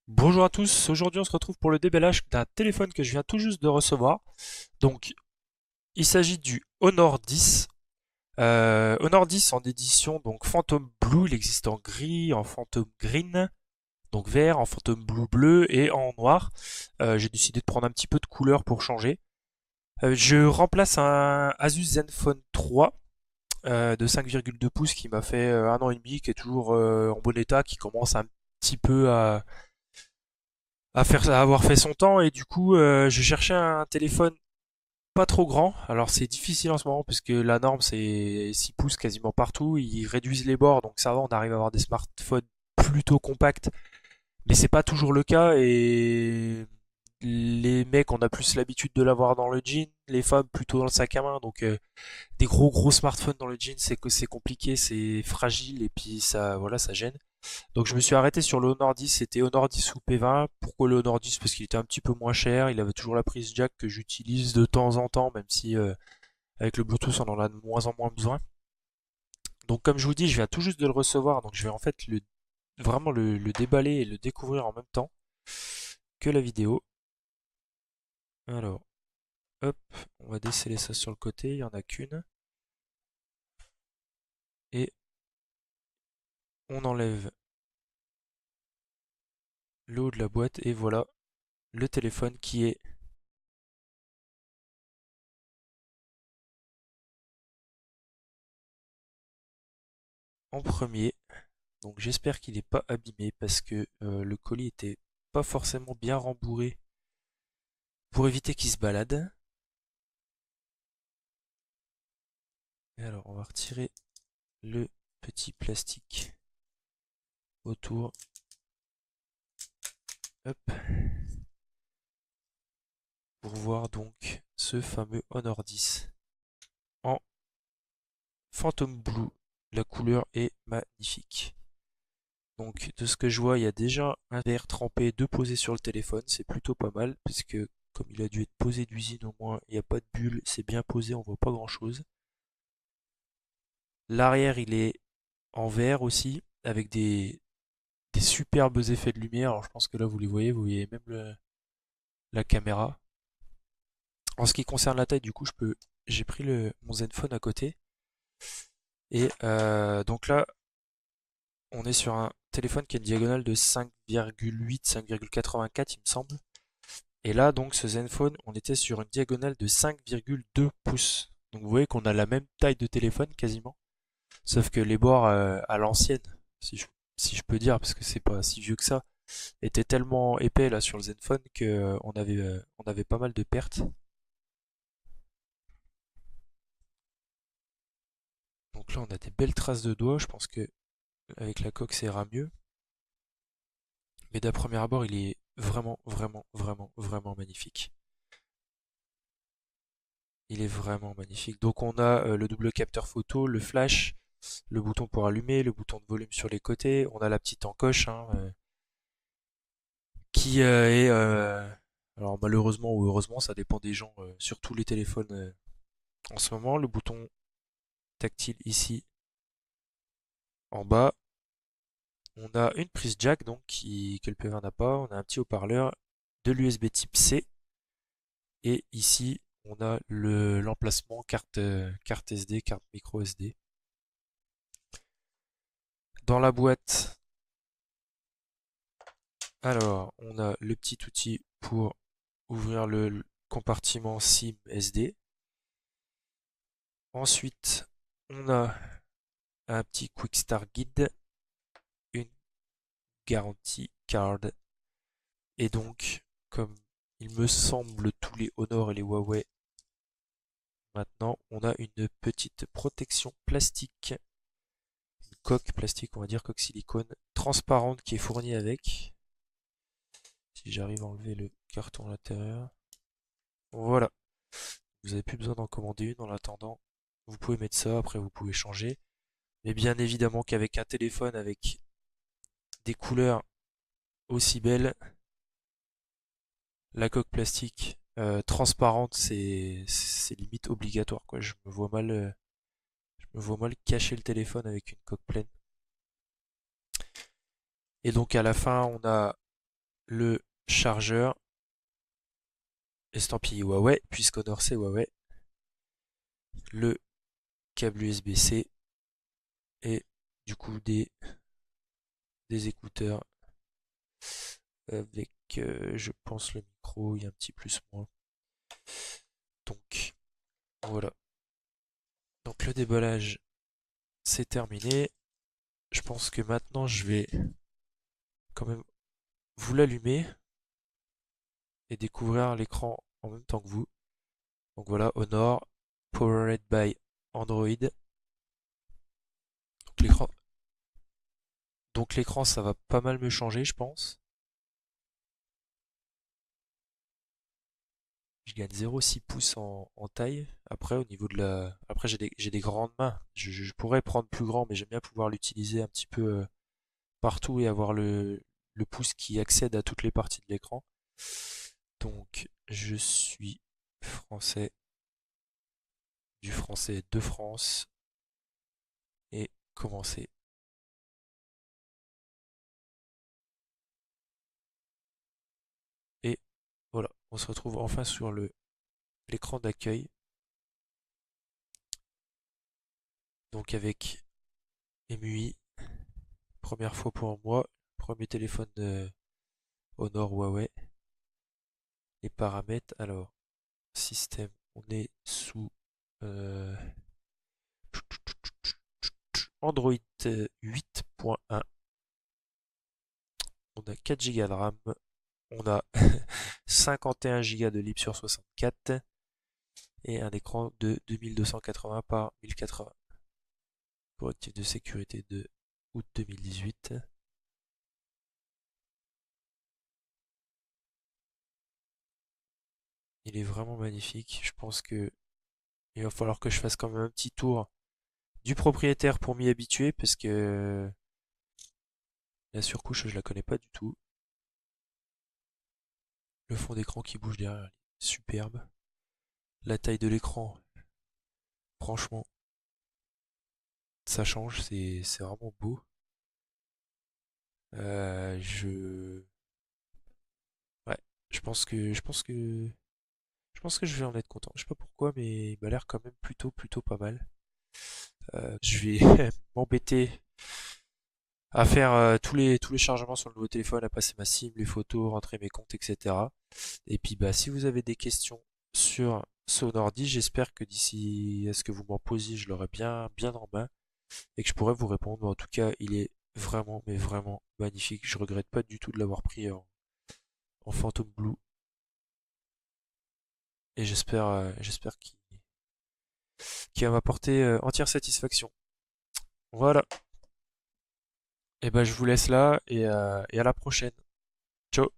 Bonjour à tous, aujourd'hui on se retrouve pour le déballage d'un téléphone que je viens tout juste de recevoir. Donc il s'agit du Honor 10. Honor 10 en édition donc Phantom Blue, il existe en gris, en Phantom Green, donc vert, en Phantom Blue bleu et en noir. J'ai décidé de prendre un petit peu de couleur pour changer. Je remplace un Asus Zenfone 3 de 5,2 pouces qui m'a fait 1 an et demi, qui est toujours en bon état, qui commence un petit peu à avoir fait son temps, et du coup je cherchais un téléphone pas trop grand. Alors c'est difficile en ce moment puisque la norme c'est 6 pouces quasiment partout, ils réduisent les bords donc ça va, on arrive à avoir des smartphones plutôt compacts, mais c'est pas toujours le cas. Et les mecs, on a plus l'habitude de l'avoir dans le jean, les femmes plutôt dans le sac à main, donc des gros smartphones dans le jean, c'est que c'est compliqué, c'est fragile et puis ça, voilà, ça gêne. Donc je me suis arrêté sur le Honor 10, c'était Honor 10 ou P20. Pourquoi le Honor 10? Parce qu'il était un petit peu moins cher, il avait toujours la prise jack que j'utilise de temps en temps, même si avec le Bluetooth on en a de moins en moins besoin. Donc comme je vous dis, je viens tout juste de le recevoir, donc je vais en fait vraiment le déballer et le découvrir en même temps que la vidéo. Alors, hop, on va déceler ça sur le côté, il n'y en a qu'une. Et on enlève le haut de la boîte et voilà le téléphone qui est en premier. Donc j'espère qu'il n'est pas abîmé parce que le colis était pas forcément bien rembourré pour éviter qu'il se balade. Et alors on va retirer le petit plastique autour. Hop, pour voir donc ce fameux Honor 10 en Phantom Blue. La couleur est magnifique. Donc de ce que je vois, il y a déjà un verre trempé de posé sur le téléphone, c'est plutôt pas mal, puisque comme il a dû être posé d'usine au moins, il n'y a pas de bulle, c'est bien posé, on voit pas grand chose. L'arrière il est en verre aussi, avec des superbes effets de lumière. Alors je pense que là vous voyez même la caméra. En ce qui concerne la taille, du coup j'ai pris mon Zenfone à côté, et donc là on est sur un téléphone qui a une diagonale de 5,8, 5,84 il me semble. Et là, donc, ce Zenfone, on était sur une diagonale de 5,2 pouces. Donc, vous voyez qu'on a la même taille de téléphone quasiment. Sauf que les bords à l'ancienne, si je peux dire, parce que c'est pas si vieux que ça, étaient tellement épais là sur le Zenfone que on avait pas mal de pertes. Donc là, on a des belles traces de doigts. Je pense que avec la coque, ça ira mieux. Mais d'un premier abord, il est vraiment magnifique. Il est vraiment magnifique. Donc on a le double capteur photo, le flash, le bouton pour allumer, le bouton de volume sur les côtés. On a la petite encoche, hein, qui est... alors malheureusement ou heureusement, ça dépend des gens, sur tous les téléphones en ce moment. Le bouton tactile ici en bas. On a une prise jack donc que le P20 n'a pas. On a un petit haut-parleur, de l'USB type C. Et ici, on a l'emplacement carte SD, carte micro SD. Dans la boîte, alors, on a le petit outil pour ouvrir le compartiment SIM SD. Ensuite, on a un petit Quick Start Guide, une garantie card. Et donc, comme il me semble tous les Honor et les Huawei, maintenant, on a une petite protection plastique, une coque plastique, on va dire coque silicone, transparente qui est fournie avec. Si j'arrive à enlever le carton à l'intérieur. Voilà. Vous n'avez plus besoin d'en commander une en attendant. Vous pouvez mettre ça, après vous pouvez changer. Mais bien évidemment qu'avec un téléphone avec des couleurs aussi belles, la coque plastique transparente, c'est limite obligatoire, quoi. Je me vois mal cacher le téléphone avec une coque pleine. Et donc à la fin, on a le chargeur, estampillé Huawei, puisqu'Honor c'est Huawei, le câble USB-C et du coup des écouteurs avec, je pense, le micro, il y a un petit plus moins. Donc voilà. Donc le déballage, c'est terminé. Je pense que maintenant je vais quand même vous l'allumer et découvrir l'écran en même temps que vous. Donc voilà, Honor, Powered by Android. Donc l'écran, ça va pas mal me changer, je pense. Je gagne 0,6 pouces en taille. Après, au niveau de la, après j'ai des grandes mains. Je pourrais prendre plus grand, mais j'aime bien pouvoir l'utiliser un petit peu partout et avoir le pouce qui accède à toutes les parties de l'écran. Donc, je suis français, du français de France, et commencer. Et voilà, on se retrouve enfin sur l'écran d'accueil. Donc avec EMUI, première fois pour moi, premier téléphone de Honor Huawei. Les paramètres, alors, système, on est sous euh, Android 8.1. On a 4 Go de RAM, on a 51 Go de libre sur 64 et un écran de 2280 par 1080. Correctif de sécurité de août 2018. Il est vraiment magnifique. Je pense que il va falloir que je fasse quand même un petit tour du propriétaire pour m'y habituer parce que la surcouche, je la connais pas du tout. Le fond d'écran qui bouge derrière, il est superbe. La taille de l'écran, franchement, ça change, c'est vraiment beau. Je ouais, je pense que je vais en être content. Je sais pas pourquoi, mais il m'a l'air quand même plutôt pas mal. Je vais m'embêter à faire tous les chargements sur le nouveau téléphone, à passer ma SIM, les photos, rentrer mes comptes, etc. Et puis bah si vous avez des questions sur Sonordi, j'espère que d'ici à ce que vous m'en posiez, je l'aurai bien en main et que je pourrai vous répondre. En tout cas, il est vraiment, mais vraiment magnifique. Je regrette pas du tout de l'avoir pris en Phantom Blue et j'espère qu'il va m'apporter entière satisfaction. Voilà. Et ben je vous laisse là et à la prochaine. Ciao.